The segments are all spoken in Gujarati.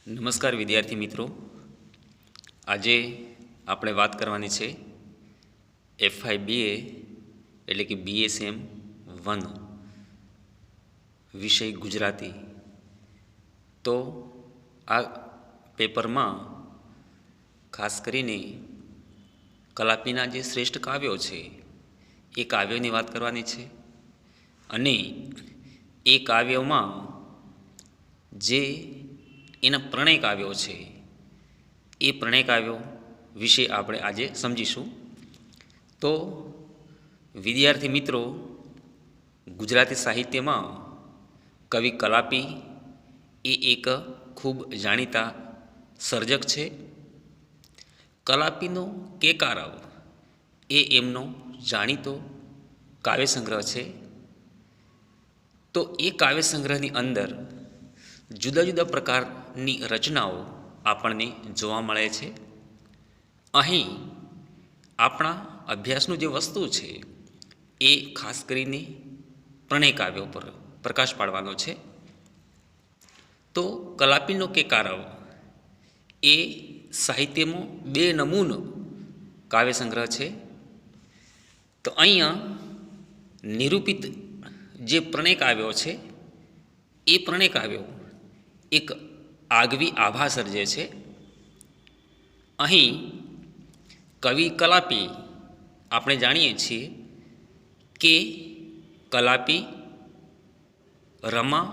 નમસ્કાર વિદ્યાર્થી મિત્રો, આજે આપણે વાત કરવાની છે FIBA એટલે કે BSM 1 વિષય ગુજરાતી. તો આ પેપરમાં ખાસ કરીને કલાપીના જે શ્રેષ્ઠ કાવ્યો છે એ કાવ્યોની વાત કરવાની છે અને એ કાવ્યોમાં જે એના પ્રણય કાવ્યો છે એ પ્રણય કાવ્યો વિશે આપણે આજે સમજીશું. તો વિદ્યાર્થી મિત્રો, ગુજરાતી સાહિત્યમાં કવિ કલાપી એ એક ખૂબ જાણીતા સર્જક છે. કલાપીનો કેકારવ એ એમનો જાણીતો કાવ્ય સંગ્રહ છે. તો એ કાવ્ય સંગ્રહની અંદર જુદા જુદા પ્રકારની રચનાઓ આપણને જોવા મળે છે. અહીં આપણા અભ્યાસનું જે વસ્તુ છે એ ખાસ કરીને પ્રણય કાવ્યો પર પ્રકાશ પાડવાનો છે. તો કલાપીનો કેકારવ એ સાહિત્યમાં 2 નમૂનો કાવ્ય સંગ્રહ છે. તો અહીંયા નિરૂપિત જે પ્રણય કાવ્યો છે એ પ્રણય કાવ્યો એક આગવી આભા સર્જે છે. અહીં કવિ કલાપી આપણે જાણીએ છીએ કે કલાપી, રમા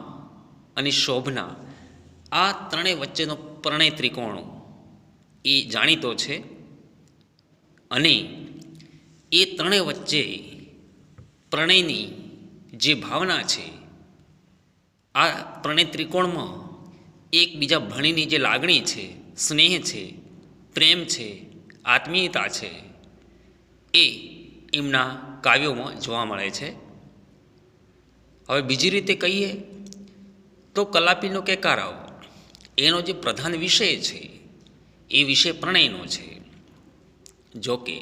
અને શોભના આ ત્રણેય વચ્ચેનો પ્રણય ત્રિકોણ એ જાણીતો છે અને એ ત્રણેય વચ્ચે પ્રણયની જે ભાવના છે, આ પ્રણય ત્રિકોણમાં એકબીજા ભણીની જે લાગણી છે, સ્નેહ છે, પ્રેમ છે, આત્મીયતા છે, એ એમના કાવ્યોમાં જોવા મળે છે. હવે બીજી રીતે કહીએ તો કલાપીનો કેકારવ એનો જે પ્રધાન વિષય છે એ વિષય પ્રણયનો છે. જોકે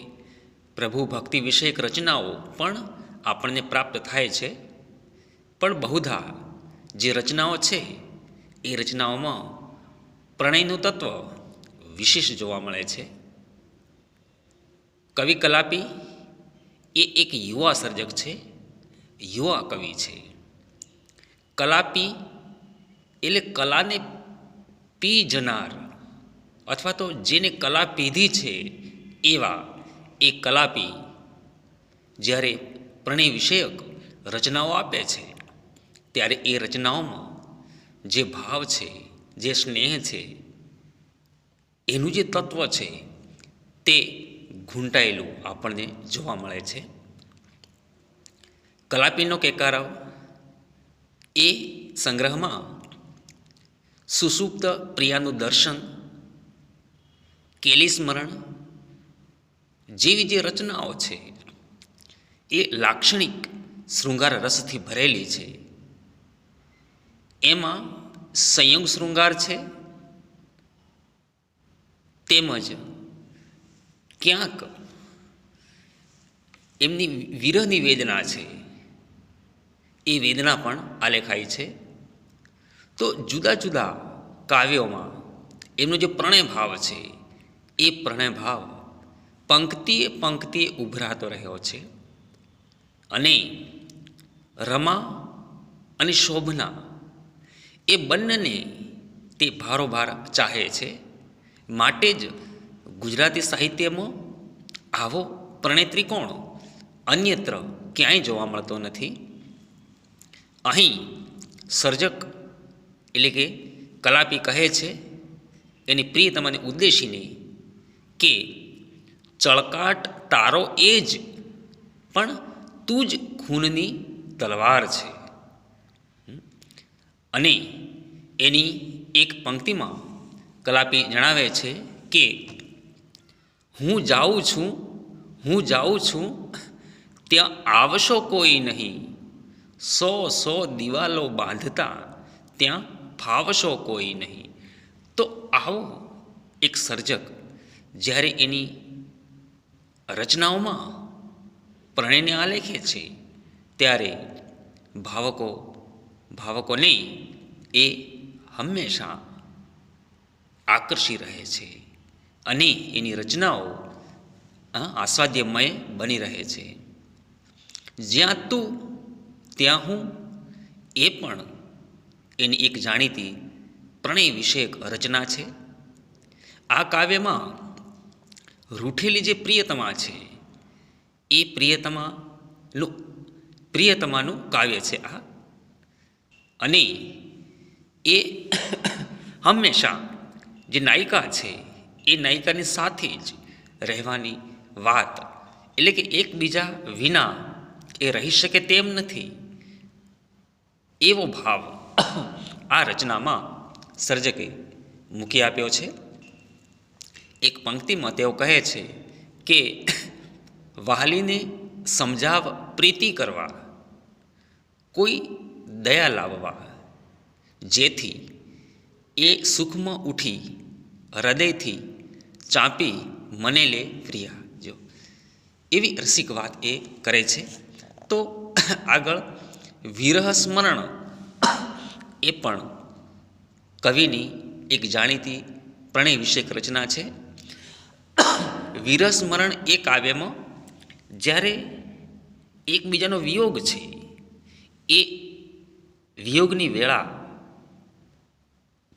પ્રભુ ભક્તિ વિષયક રચનાઓ પણ આપણને પ્રાપ્ત થાય છે, પણ બહુધા જે રચનાઓ છે એ રચનાઓમાં પ્રણયનું તત્વ વિશેષ જોવા મળે છે. કવિ કલાપી એ એક યુવા સર્જક છે, યુવા કવિ છે. કલાપી એટલે કલાને પી જનાર અથવા તો જેને કલા પીધી છે એવા એ કલાપી જ્યારે પ્રણય વિષયક રચનાઓ આપે છે ત્યારે એ રચનાઓમાં જે ભાવ છે, જે સ્નેહ છે, એનું જે તત્વ છે તે ઘૂંટાયેલું આપણને જોવા મળે છે. કલાપીનો કેકારવ એ સંગ્રહમાં સુષુપ્ત પ્રિયાનું દર્શન, કેલી સ્મરણ જેવી જે રચનાઓ છે એ લાક્ષણિક શૃંગાર રસથી ભરેલી છે. એમાં સંયોગ શૃંગાર છે, તેમજ ક્યાંક એમની વિરહની વેદના છે એ વેદના પણ આલેખાઈ છે. તો જુદા જુદા કાવ્યોમાં એમનો જે પ્રણય ભાવ છે એ પ્રણય ભાવ પંક્તિએ પંક્તિએ ઉભરાતો રહ્યો છે અને રમા અને શોભના એ બંનેને તે ભારોભાર ચાહે છે. માટે જ ગુજરાતી સાહિત્યમાં આવો પ્રણય ત્રિકોણ અન્યત્ર ક્યાંય જોવા મળતો નથી. અહીં સર્જક એટલે કે કલાપી કહે છે એની પ્રિયતમાને ઉદ્દેશીને કે ચળકાટ તારો એ જ, પણ તું જ ખૂનની તલવાર છે. અને એની એક પંક્તિમાં કલાપી જણાવે છે કે હું જાઉં છું ત્યાં આવશો કોઈ નહીં, 100 દિવાલો બાંધતા ત્યાં ફાવશો કોઈ નહીં. તો આવો એક સર્જક જ્યારે એની રચનાઓમાં પ્રણયને આલેખે છે ત્યારે ભાવકોને એ હંમેશા આકર્ષી રહે છે અને એની રચનાઓ આસ્વાદ્યમય બની રહે છે. જ્યાં તું ત્યાં હું એ પણ એની એક જાણીતી પ્રણય વિષયક રચના છે. આ કાવ્યમાં રૂઠેલી જે પ્રિયતમા છે એ પ્રિયતમાનું કાવ્ય છે આ. અને એ હંમેશા જે નાયિકા છે એ નાયિકાની સાથે જ રહેવાની વાત, એટલે કે એકબીજા વિના એ રહી શકે તેમ નથી, એવો ભાવ આ રચનામાં સર્જકે મૂકી આપ્યો છે. એક પંક્તિમાં તેઓ કહે છે કે વહાલીને સમજાવ પ્રીતિ કરવા, કોઈ દયા લાવવા, જેથી એ સુખમાં ઉઠી હૃદયથી ચાંપી મને લે પ્રિયા. જો એવી રસિક વાત એ કરે છે. તો આગળ વિરહ સ્મરણ એ પણ કવિની એક જાણીતી પ્રણય વિષયક રચના છે. વિરહ સ્મરણ એ કાવ્યમાં જ્યારે એકબીજાનો વિયોગ છે એ વિયોગની વેળા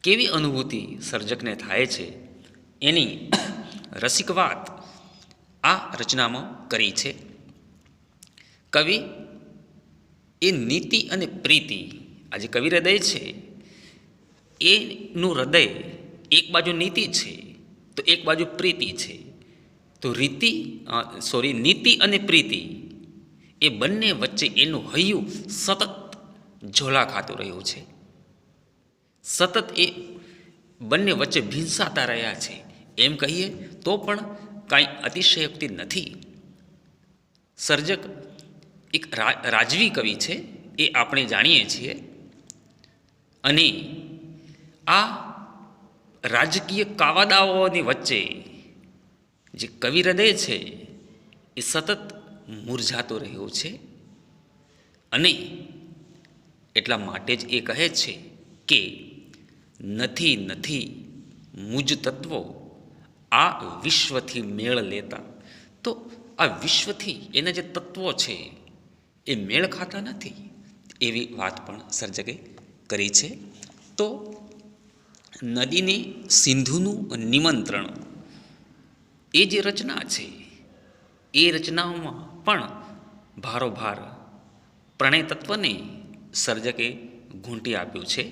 કેવી અનુભૂતિ સર્જકને થાય છે એની રસિક વાત આ રચનામાં કરી છે. કવિ એ નીતિ અને પ્રીતિ, આ જે કવિ હૃદય છે એનું હૃદય એક બાજુ નીતિ છે તો એક બાજુ પ્રીતિ છે. તો નીતિ અને પ્રીતિ એ બંને વચ્ચે એનું હૈયું સતત ઝોલા ખાતું રહ્યું છે. સતત એ બંને વચ્ચે ભીંસાતા રહ્યા છે એમ કહીએ તો પણ કાંઈ અતિશયોક્તિ નથી. સર્જક એક રાજવી કવિ છે એ આપણે જાણીએ છીએ. અને આ રાજકીય કાવાદાઓની વચ્ચે જે કવિ હૃદય છે એ સતત મુરઝાતો રહ્યો છે. અને એટલા માટે જ એ કહે છે કે નથી નથી મુજ તત્વો આ વિશ્વથી મેળ લેતા. તો આ વિશ્વથી એના જે તત્વો છે એ મેળ ખાતા નથી, એવી વાત પણ સર્જકે કરી છે. તો નદીને સિંધુનું નિમંત્રણ એ જે રચના છે એ રચનાઓમાં પણ ભારોભાર પ્રણય તત્વને સર્જકે ઘૂંટી આપ્યું છે.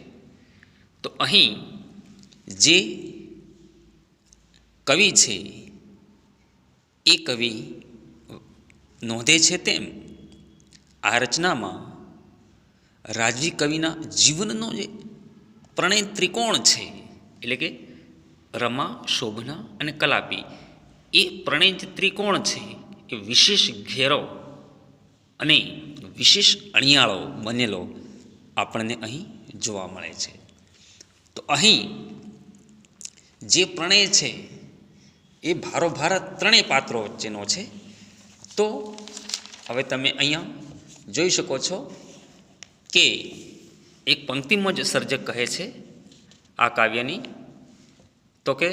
તો અહીં જે કવિ છે એ કવિ નોંધે છે તેમ આ રચનામાં રાજવી કવિના જીવનનો જે પ્રણય ત્રિકોણ છે, એટલે કે રમા, શોભના અને કલાપી, એ પ્રણય જે ત્રિકોણ છે એ વિશેષ ઘેરો અને વિશેષ અણિયાળો બનેલો આપણને અહીં જોવા મળે છે. તો અહીં જે પ્રણય છે એ ભારોભાર ત્રણેય પાત્રો વચ્ચેનો છે. તો હવે તમે અહીંયા જોઈ શકો છો કે એક પંક્તિમાં જ સર્જક કહે છે આ કાવ્યની, તો કે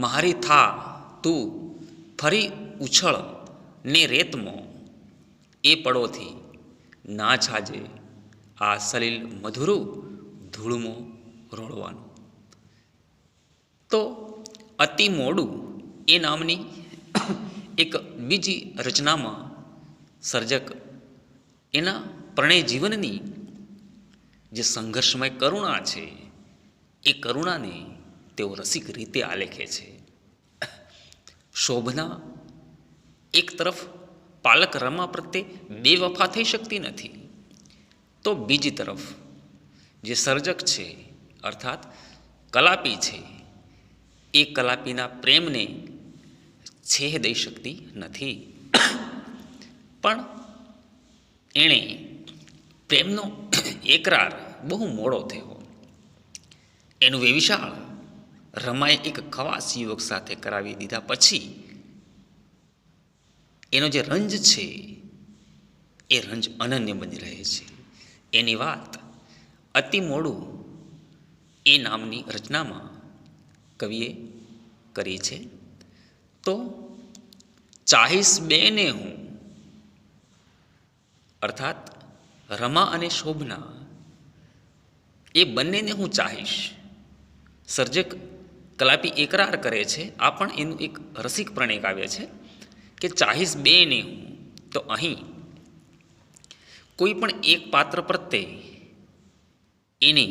મારી થા તું ફરી ઉછળ ને રેતમો એ પડોથી ના છાજે આ સલીલ મધુરું ધૂળમો રોળવાનું. તો અતિ મોડું એ નામની એક બીજી રચનામાં સર્જક એના પ્રણય જીવનની જે સંઘર્ષમય કરુણા છે એ કરુણાને તેઓ રસિક રીતે આલેખે છે. શોભના એક તરફ પાલક રમા પ્રત્યે બેવફા થઈ શકતી નથી, તો બીજી તરફ જે સર્જક છે અર્થાત કલાપી છે એ કલાપીના પ્રેમને છેહ દઈ શકતી નથી. પણ એણે પ્રેમનો એકરાર બહુ મોડો થયો. એનું વેવિશાળ રમાએ એક ખવાસ યુવક સાથે કરાવી દીધા પછી એનો જે રંજ છે એ રંજ અનન્ય બની રહે છે. એની વાત અતિ મોડું એ નામની રચનામાં કવિએ કરી છે. તો ચાહીશ બેને હું, અર્થાત રમા અને શોભના એ બંનેને હું ચાહીશ. સર્જક કલાપી એકરાર કરે છે. આ પણ એનું એક રસિક પ્રણય કાવ્ય છે કે ચાહીશ બેને હું. તો અહીં કોઈ પણ એક પાત્ર પ્રત્યે એને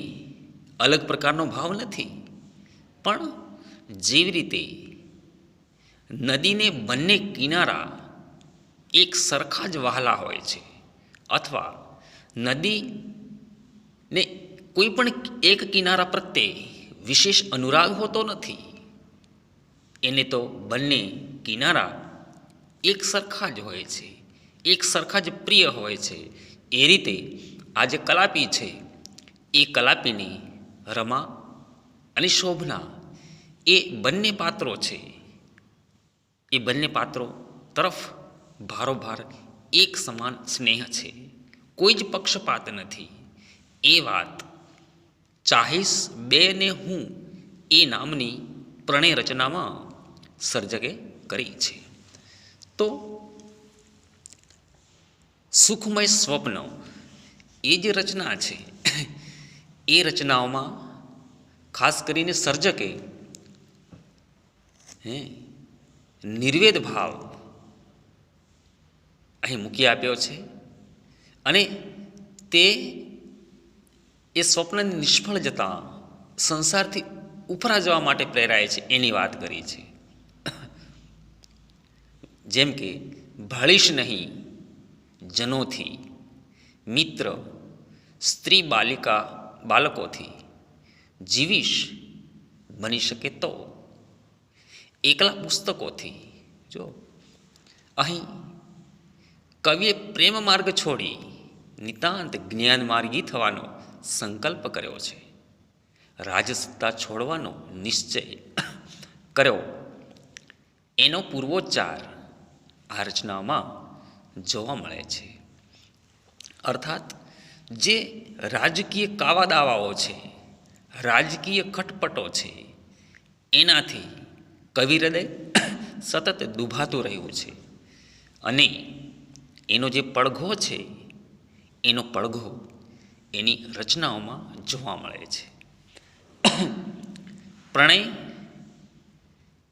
અલગ પ્રકારનો ભાવ નથી, પણ જેવી રીતે નદીને બંને કિનારા એક સરખા જ વહાલા હોય છે, અથવા નદીને કોઈ પણ એક કિનારા પ્રત્યે વિશેષ અનુરાગ હોતો નથી, એને તો બંને કિનારા એક સરખા જ હોય છે, એક સરખા જ પ્રિય હોય છે. એ રીતે આ જે કલાપી છે એ કલાપીની રમા અને શોભના એ બંને પાત્રો છે, એ બંને પાત્રો તરફ ભારોભાર એક સમાન સ્નેહ છે, કોઈ જ પક્ષપાત નથી. એ વાત ચાહીશ બેને હું એ નામની પ્રણય રચનામાં સર્જકે કરી છે. તો સુખમય સ્વપ્ન એ જે રચના છે એ રચનાઓમાં ખાસ કરીને સર્જકે નિર્વેદ ભાવ અહીં મૂકી આપ્યો છે, અને તે એ સ્વપ્નને નિષ્ફળ જતાં સંસારથી ઉપરા જવા માટે પ્રેરાય છે એની વાત કરી છે. જેમ કે ભાળીશ નહીં જનોથી, મિત્ર સ્ત્રી બાળકોથી, જીવીશ બની શકે તો, એકલા પુસ્તકોથી. જો અહીં કવિએ પ્રેમ માર્ગ છોડી નિતાંત જ્ઞાન માર્ગી થવાનો સંકલ્પ કર્યો છે, રાજસત્તા છોડવાનો નિશ્ચય કર્યો. એનો પૂર્વોચ્ચાર આ રચનામાં જોવા મળે છે. અર્થાત જે રાજકીય કાવા દાવાઓ છે, રાજકીય ખટપટો છે, એનાથી કવિ હૃદય સતત દુભાતું રહ્યું છે, અને એનો જે પડઘો છે એનો પડઘો એની રચનાઓમાં જોવા મળે છે. પ્રણય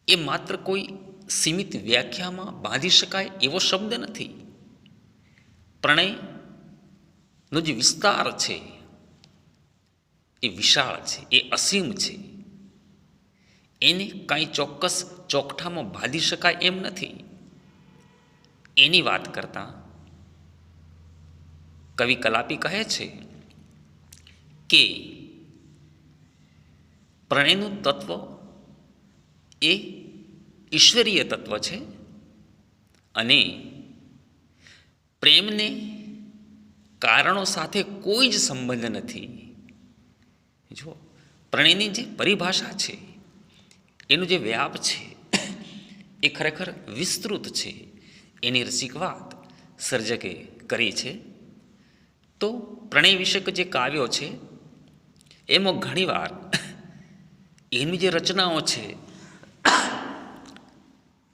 એ માત્ર કોઈ સીમિત વ્યાખ્યામાં બાંધી શકાય એવો શબ્દ નથી. પ્રણયનો જે વિસ્તાર છે એ વિશાળ છે, એ અસીમ છે. એને કાંઈ ચોક્કસ ચોકઠામાં બાંધી શકાય એમ નથી. એની વાત કરતાં કવિ કલાપી કહે છે કે પ્રણયનું તત્વ એ ઈશ્વરીય તત્વ છે, અને પ્રેમને કારણો સાથે કોઈ જ સંબંધ નથી. જો પ્રણયની જે પરિભાષા છે, એનો જે વ્યાપ છે એ ખરેખર વિસ્તૃત છે. એની રસિક વાત સર્જકે કરી છે. તો પ્રણય વિષયક જે કાવ્યો છે એમાં ઘણીવાર એની જે રચનાઓ છે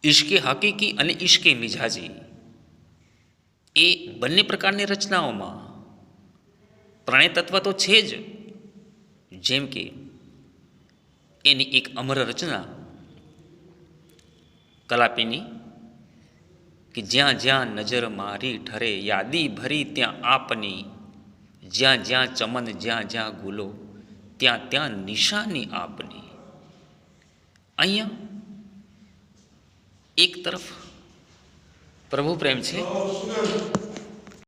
ઇશ્કે હકીકી અને ઇશ્કે મિજાજી, એ બંને પ્રકારની રચનાઓમાં પ્રણય તત્વ તો છે જ. જેમ કે એની એક અમર રચના કલાપીની કે જ્યાં જ્યાં નજર મારી ઠરે યાદી ભરી ત્યાં આપની, જ્યાં જ્યાં ચમન જ્યાં જ્યાં ગુલો ત્યાં ત્યાં નિશાની આપની. અહીંયા એક તરફ પ્રભુ પ્રેમ છે,